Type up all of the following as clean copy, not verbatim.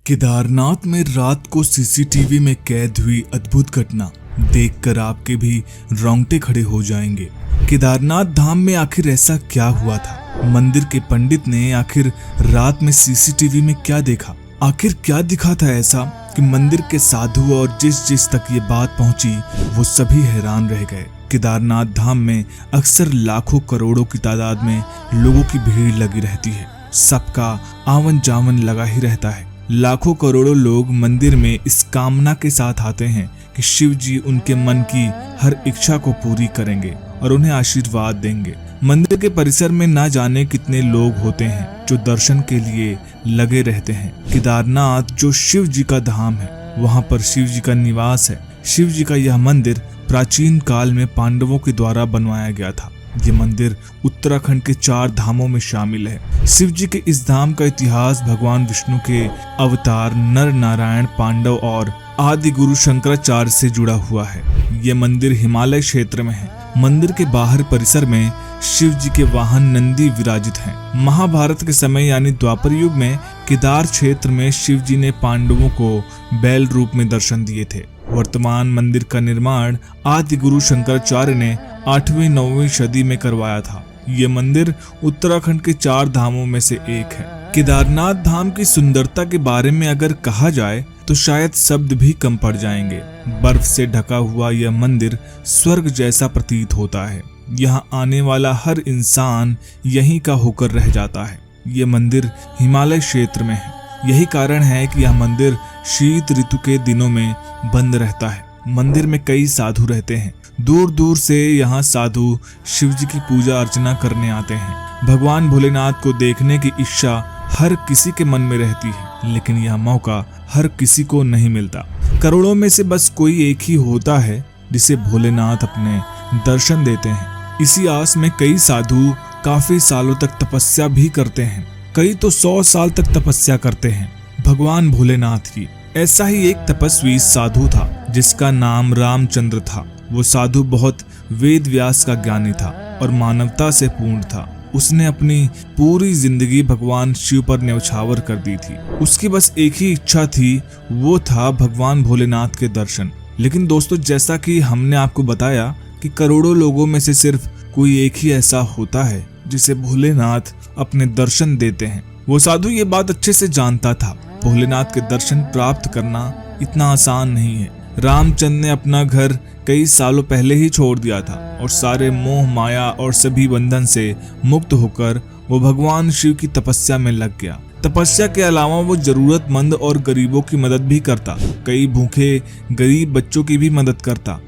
केदारनाथ में रात को सीसीटीवी में कैद हुई अद्भुत घटना देखकर आपके भी रोंगटे खड़े हो जाएंगे। केदारनाथ धाम में आखिर ऐसा क्या हुआ था? मंदिर के पंडित ने आखिर रात में सीसीटीवी में क्या देखा? आखिर क्या दिखा था ऐसा कि मंदिर के साधु और जिस तक ये बात पहुंची वो सभी हैरान रह गए। केदारनाथ धाम में अक्सर लाखों करोड़ों की तादाद में लोगों की भीड़ लगी रहती है। सबका आवन जावन लगा ही रहता है। लाखों करोड़ों लोग मंदिर में इस कामना के साथ आते हैं कि शिव जी उनके मन की हर इच्छा को पूरी करेंगे और उन्हें आशीर्वाद देंगे। मंदिर के परिसर में ना जाने कितने लोग होते हैं जो दर्शन के लिए लगे रहते हैं। केदारनाथ जो शिव जी का धाम है, वहाँ पर शिव जी का निवास है। शिव जी का यह मंदिर प्राचीन काल में पांडवों के द्वारा बनवाया गया था। ये मंदिर उत्तराखंड के 4 धामों में शामिल है। शिव जी के इस धाम का इतिहास भगवान विष्णु के अवतार नर नारायण पांडव और आदि गुरु शंकराचार्य से जुड़ा हुआ है। ये मंदिर हिमालय क्षेत्र में है। मंदिर के बाहर परिसर में शिव जी के वाहन नंदी विराजित हैं। महाभारत के समय यानी द्वापर युग में केदार क्षेत्र में शिव जी ने पांडवों को बैल रूप में दर्शन दिए थे। वर्तमान मंदिर का निर्माण आदि गुरु शंकराचार्य ने 8वीं 9वीं सदी में करवाया था। ये मंदिर उत्तराखंड के 4 धामों में से एक है। केदारनाथ धाम की सुंदरता के बारे में अगर कहा जाए तो शायद शब्द भी कम पड़ जाएंगे। बर्फ से ढका हुआ यह मंदिर स्वर्ग जैसा प्रतीत होता है। यहाँ आने वाला हर इंसान यहीं का होकर रह जाता है। ये मंदिर हिमालय क्षेत्र में है। यही कारण है कि यह मंदिर शीत ऋतु के दिनों में बंद रहता है। मंदिर में कई साधु रहते हैं। दूर दूर से यहाँ साधु शिव जी की पूजा अर्चना करने आते हैं। भगवान भोलेनाथ को देखने की इच्छा हर किसी के मन में रहती है, लेकिन यह मौका हर किसी को नहीं मिलता। करोड़ों में से बस कोई एक ही होता है जिसे भोलेनाथ अपने दर्शन देते हैं। इसी आस में कई साधु काफी सालों तक तपस्या भी करते हैं। कई तो 100 साल तक तपस्या करते हैं भगवान भोलेनाथ की। ऐसा ही एक तपस्वी साधु था जिसका नाम रामचंद्र था। वो साधु बहुत वेद व्यास का ज्ञानी था और मानवता से पूर्ण था। उसने अपनी पूरी जिंदगी भगवान शिव पर न्यौछावर कर दी थी। उसकी बस एक ही इच्छा थी, वो था भगवान भोलेनाथ के दर्शन। लेकिन दोस्तों, जैसा कि हमने आपको बताया कि करोड़ों लोगों में से सिर्फ कोई एक ही ऐसा होता है जिसे भोलेनाथ अपने दर्शन देते हैं। वो साधु ये बात अच्छे से जानता था। भोलेनाथ के दर्शन प्राप्त करना इतना आसान नहीं है। रामचंद्र ने अपना घर कई सालों पहले ही छोड़ दिया था और सारे मोह माया और सभी बंधन से मुक्त होकर वो भगवान शिव की तपस्या में लग गया। तपस्या के अलावा वो जरूरतमंद और गरीबों की मदद भी करता। कई भूखे गरीब बच्चों की भी मदद करता।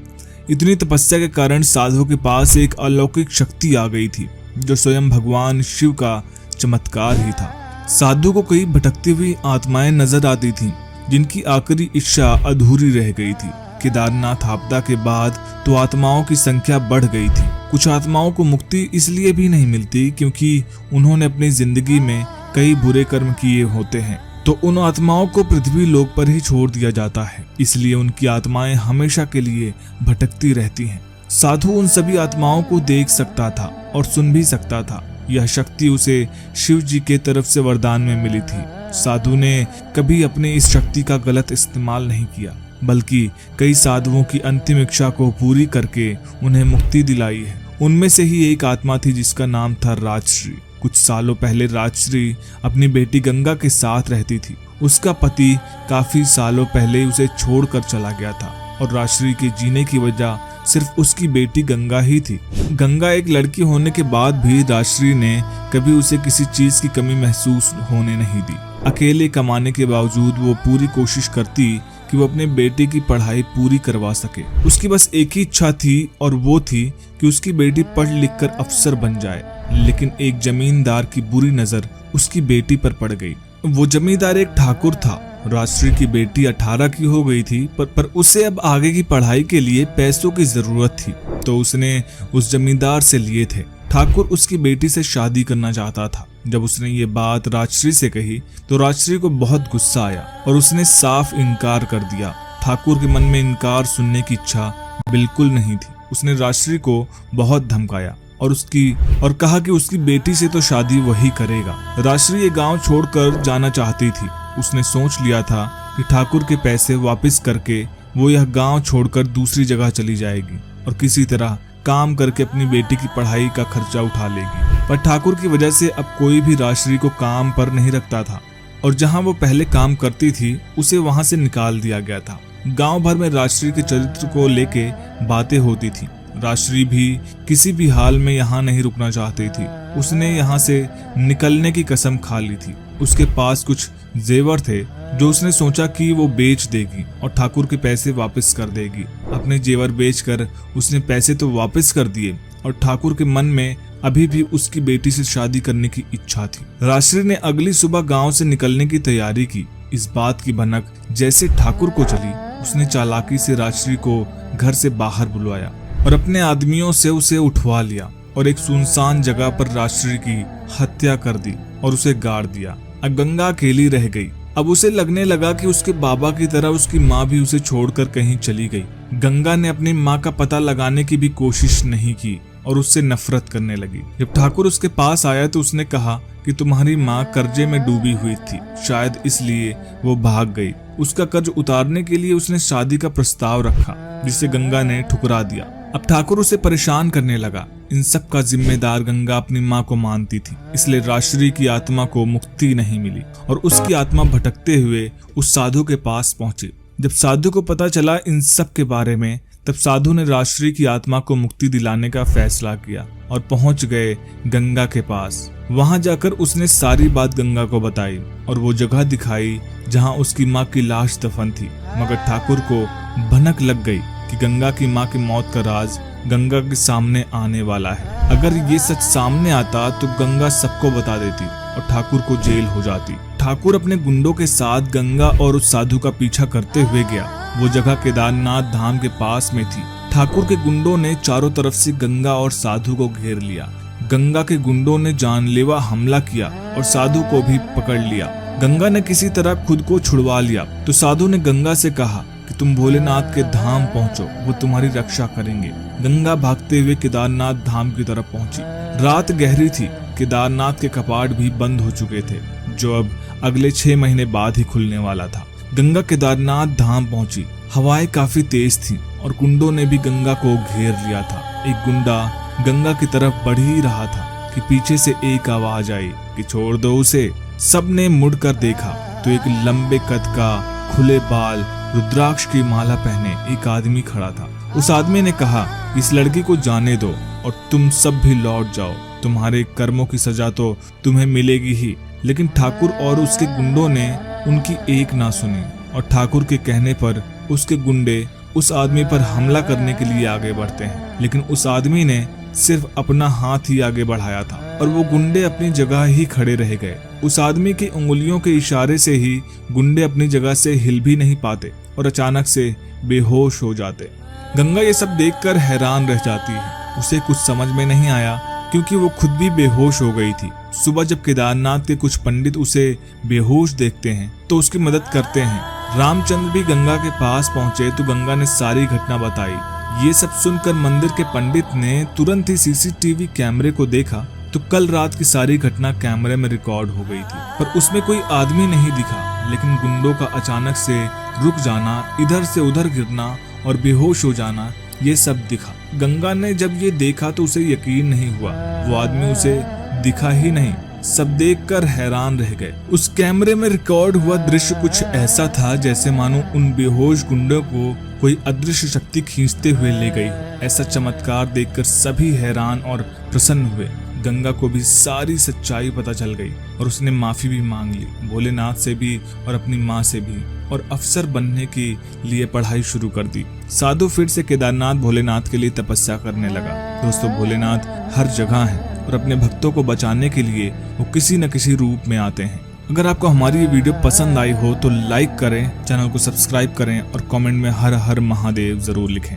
इतनी तपस्या के कारण साधु के पास एक अलौकिक शक्ति आ गई थी जो स्वयं भगवान शिव का चमत्कार ही था। साधु को कई भटकती हुई आत्माएं नजर आती थीं, जिनकी आखिरी इच्छा अधूरी रह गई थी। केदारनाथ आपदा के बाद तो आत्माओं की संख्या बढ़ गई थी। कुछ आत्माओं को मुक्ति इसलिए भी नहीं मिलती क्योंकि उन्होंने अपनी जिंदगी में कई बुरे कर्म किए होते हैं, तो उन आत्माओं को पृथ्वी लोक पर ही छोड़ दिया जाता है। इसलिए उनकी आत्माएं हमेशा के लिए भटकती रहती हैं। साधु उन सभी आत्माओं को देख सकता था और सुन भी सकता था। यह शक्ति उसे शिव जी के तरफ से वरदान में मिली थी। साधु ने कभी अपनी इस शक्ति का गलत इस्तेमाल नहीं किया, बल्कि कई साधुओं की अंतिम इच्छा को पूरी करके उन्हें मुक्ति दिलाई है। उनमें से ही एक आत्मा थी जिसका नाम था राजश्री। कुछ सालों पहले राजश्री अपनी बेटी गंगा के साथ रहती थी। उसका पति काफी सालों पहले उसे छोड़कर चला गया था और राजश्री के जीने की वजह सिर्फ उसकी बेटी गंगा ही थी। गंगा एक लड़की होने के बाद भी राजश्री ने कभी उसे किसी चीज की कमी महसूस होने नहीं दी। अकेले कमाने के बावजूद वो पूरी कोशिश करती कि वो अपने बेटे की पढ़ाई पूरी करवा सके। उसकी बस एक ही इच्छा थी और वो थी कि उसकी बेटी पढ़ लिख कर अफसर बन जाए। लेकिन एक जमींदार की बुरी नजर उसकी बेटी पर पड़ गई। वो जमींदार एक ठाकुर था। राजश्री की बेटी 18 की हो गई थी, पर उसे अब आगे की पढ़ाई के लिए पैसों की जरूरत थी, तो उसने उस जमींदार से लिए थे। ठाकुर उसकी बेटी से शादी करना चाहता था। जब उसने ये बात राजश्री से कही तो राजश्री को बहुत गुस्सा आया और उसने साफ इनकार कर दिया। ठाकुर के मन में इनकार सुनने की इच्छा बिल्कुल नहीं थी। उसने राजश्री को बहुत धमकाया और कहा कि उसकी बेटी से तो शादी वही करेगा। राजश्री ये गांव छोड़कर जाना चाहती थी। उसने सोच लिया था कि ठाकुर के पैसे वापस करके वो यह गांव छोड़कर दूसरी जगह चली जाएगी और किसी तरह काम करके अपनी बेटी की पढ़ाई का खर्चा उठा लेगी। पर ठाकुर की वजह से अब कोई भी राजश्री को काम पर नहीं रखता था और जहां वो पहले काम करती थी उसे वहां से निकाल दिया गया था। गांव भर में राजश्री के चरित्र को लेके बातें होती थी। राजश्री भी किसी भी हाल में यहाँ नहीं रुकना चाहती थी। उसने यहाँ से निकलने की कसम खा ली थी। उसके पास कुछ जेवर थे जो उसने सोचा कि वो बेच देगी और ठाकुर के पैसे वापस कर देगी। अपने जेवर बेचकर उसने पैसे तो वापस कर दिए और ठाकुर के मन में अभी भी उसकी बेटी से शादी करने की इच्छा थी। राजश्री ने अगली सुबह गांव से निकलने की तैयारी की। इस बात की भनक जैसे ठाकुर को चली, उसने चालाकी से राजश्री को घर से बाहर बुलवाया और अपने आदमियों से उसे उठवा लिया और एक सुनसान जगह पर राजश्री की हत्या कर दी और उसे गाड़ दिया। अब गंगा अकेली रह गई। अब उसे लगने लगा कि उसके बाबा की तरह उसकी माँ भी उसे छोड़कर कहीं चली गई। गंगा ने अपनी माँ का पता लगाने की भी कोशिश नहीं की और उससे नफरत करने लगी। जब ठाकुर उसके पास आया तो उसने कहा कि तुम्हारी माँ कर्जे में डूबी हुई थी, शायद इसलिए वो भाग गई। उसका कर्ज उतारने के लिए उसने शादी का प्रस्ताव रखा जिसे गंगा ने ठुकरा दिया। अब ठाकुर उसे परेशान करने लगा। इन सब का जिम्मेदार गंगा अपनी माँ को मानती थी, इसलिए राजश्री की आत्मा को मुक्ति नहीं मिली और उसकी आत्मा भटकते हुए उस साधु के पास पहुंची। जब साधु को पता चला इन सब के बारे में, तब साधु ने राजश्री की आत्मा को मुक्ति दिलाने का फैसला किया और पहुंच गए गंगा के पास। वहां जाकर उसने सारी बात गंगा को बताई और वो जगह दिखाई जहां उसकी माँ की लाश दफन थी। मगर ठाकुर को भनक लग गई कि गंगा की माँ की मौत का राज गंगा के सामने आने वाला है। अगर ये सच सामने आता तो गंगा सबको बता देती और ठाकुर को जेल हो जाती। ठाकुर अपने गुंडों के साथ गंगा और उस साधु का पीछा करते हुए गया। वो जगह केदारनाथ धाम के पास में थी। ठाकुर के गुंडों ने चारों तरफ से गंगा और साधु को घेर लिया। गंगा के गुंडों ने जानलेवा हमला किया और साधु को भी पकड़ लिया। गंगा ने किसी तरह खुद को छुड़वा लिया तो साधु ने गंगा से कहा कि तुम भोलेनाथ के धाम पहुंचो, वो तुम्हारी रक्षा करेंगे। गंगा भागते हुए केदारनाथ धाम की तरफ पहुंची। रात गहरी थी। केदारनाथ के कपाट भी बंद हो चुके थे जो अब अगले 6 महीने बाद ही खुलने वाला था। गंगा केदारनाथ धाम पहुंची। हवाएं काफी तेज थी और गुंडों ने भी गंगा को घेर लिया था। एक गुंडा गंगा की तरफ बढ़ ही रहा था कि पीछे से एक आवाज आई कि छोड़ दो उसे। सबने मुड़कर देखा तो एक लंबे कद का, खुले बाल, रुद्राक्ष की माला पहने एक आदमी खड़ा था। उस आदमी ने कहा, इस लड़की को जाने दो और तुम सब भी लौट जाओ। तुम्हारे कर्मों की सजा तो तुम्हें मिलेगी ही। लेकिन ठाकुर और उसके गुंडों ने उनकी एक ना सुनी और ठाकुर के कहने पर उसके गुंडे उस आदमी पर हमला करने के लिए आगे बढ़ते हैं। लेकिन उस आदमी ने सिर्फ अपना हाथ ही आगे बढ़ाया था और वो गुंडे अपनी जगह ही खड़े रह गए। उस आदमी की उंगलियों के इशारे से ही गुंडे अपनी जगह से हिल भी नहीं पाते और अचानक से बेहोश हो जाते। गंगा ये सब देखकर हैरान रह जाती है। उसे कुछ समझ में नहीं आया क्योंकि वो खुद भी बेहोश हो गई थी। सुबह जब केदारनाथ के कुछ पंडित उसे बेहोश देखते हैं तो उसकी मदद करते हैं। रामचंद्र भी गंगा के पास पहुंचे तो गंगा ने सारी घटना बताई। ये सब सुनकर मंदिर के पंडित ने तुरंत ही सीसीटीवी कैमरे को देखा तो कल रात की सारी घटना कैमरे में रिकॉर्ड हो गई थी, पर उसमें कोई आदमी नहीं दिखा। लेकिन गुंडों का अचानक से रुक जाना, इधर से उधर गिरना और बेहोश हो जाना, ये सब दिखा। गंगा ने जब ये देखा तो उसे यकीन नहीं हुआ। वो आदमी उसे दिखा ही नहीं। सब देखकर हैरान रह गए। उस कैमरे में रिकॉर्ड हुआ दृश्य कुछ ऐसा था जैसे मानो उन बेहोश गुंडों को कोई अदृश्य शक्ति खींचते हुए ले गई हो। ऐसा चमत्कार देखकर सभी हैरान और प्रसन्न हुए। गंगा को भी सारी सच्चाई पता चल गई और उसने माफी भी मांग ली, भोलेनाथ से भी और अपनी माँ से भी, और अफसर बनने के लिए पढ़ाई शुरू कर दी। साधु फिर से केदारनाथ भोलेनाथ के लिए तपस्या करने लगा। दोस्तों, भोलेनाथ हर जगह है और अपने भक्तों को बचाने के लिए वो किसी न किसी रूप में आते हैं। अगर आपको हमारी ये वीडियो पसंद आई हो तो लाइक करें, चैनल को सब्सक्राइब करें और कमेंट में हर हर महादेव जरूर लिखें।